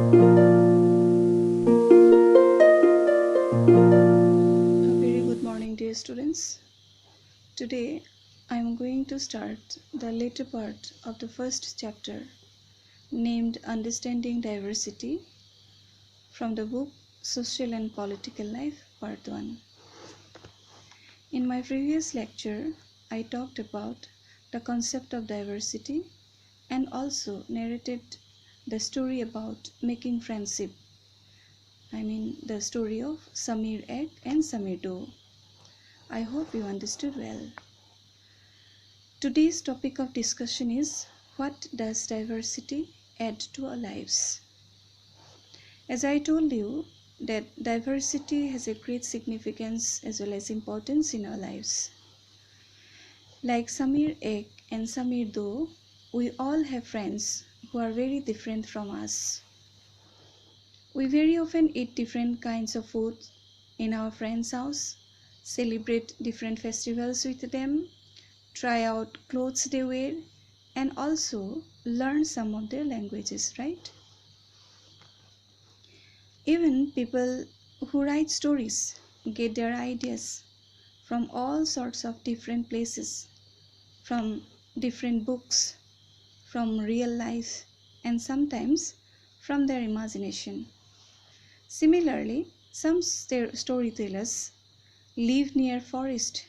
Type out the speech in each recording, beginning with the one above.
A very good morning, dear students. Today I am going to start the later part of the first chapter named Understanding Diversity from the book Social and Political Life, Part 1. In my previous lecture, I talked about the concept of diversity and also narrated the story about making friendship. The story of Samir Egg and Samir Doe. I hope you understood well. Today's topic of discussion is what does diversity add to our lives? As I told you that diversity has a great significance as well as importance in our lives. Like Samir Ek and Samir Do, we all have friends who are very different from us. We very often eat different kinds of food in our friends' house, celebrate different festivals with them, try out clothes they wear, and also learn some of their languages, right? Even people who write stories get their ideas from all sorts of different places, from different books, from real life, and sometimes from their imagination. Similarly, some storytellers live near forest,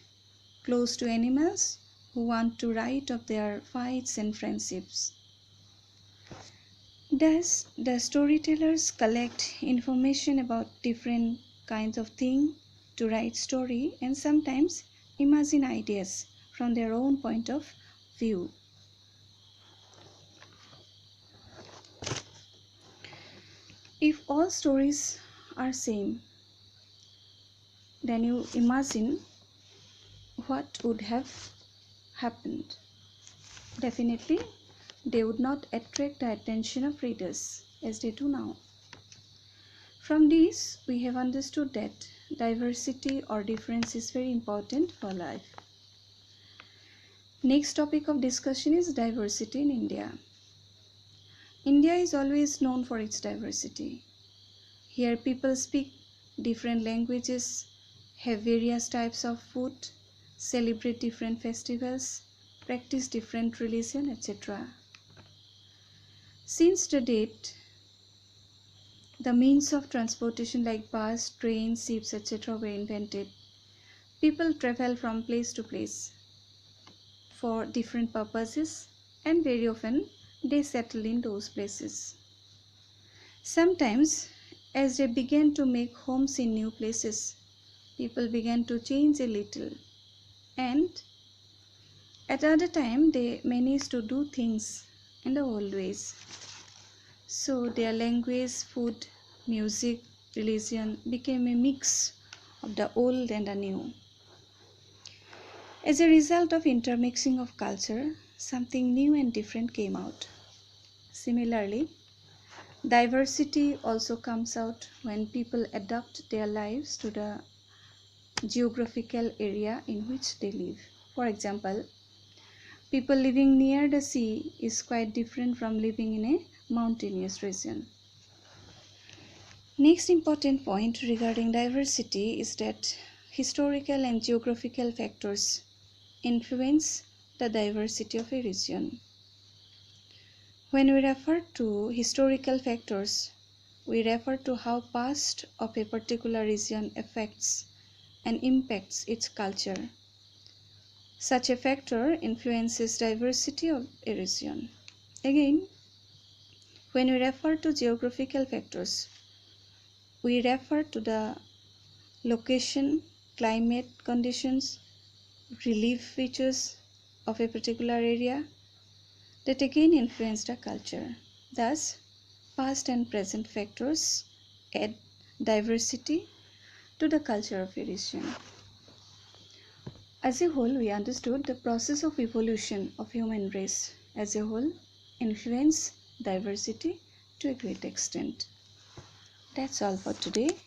close to animals who want to write of their fights and friendships. Thus, the storytellers collect information about different kinds of things to write story and sometimes imagine ideas from their own point of view. If all stories are same, then you imagine what would have happened. Definitely, they would not attract the attention of readers as they do now. From this, we have understood that diversity or difference is very important for life. Next topic of discussion is diversity in India. India is always known for its diversity. Here people speak different languages, have various types of food, celebrate different festivals, practice different religion, etc. Since the date, the means of transportation like bus, trains, ships, etc. were invented. People travel from place to place for different purposes and very often they settle in those places. Sometimes, as they began to make homes in new places, people began to change a little, and at other time they managed to do things in the old ways. So their language, food, music, religion became a mix of the old and the new. As a result of intermixing of culture, something new and different came out. Similarly, diversity also comes out when people adapt their lives to the geographical area in which they live. For example, people living near the sea is quite different from living in a mountainous region. Next important point regarding diversity is that historical and geographical factors influence the diversity of a region. When we refer to historical factors, we refer to how past of a particular region affects and impacts its culture. Such a factor influences diversity of a region. Again, when we refer to geographical factors, we refer to the location, climate conditions, relief features of a particular area that again influence the culture. Thus, past and present factors add diversity to the culture of a region. As a whole, we understood the process of evolution of human race as a whole influence diversity to a great extent. That's all for today.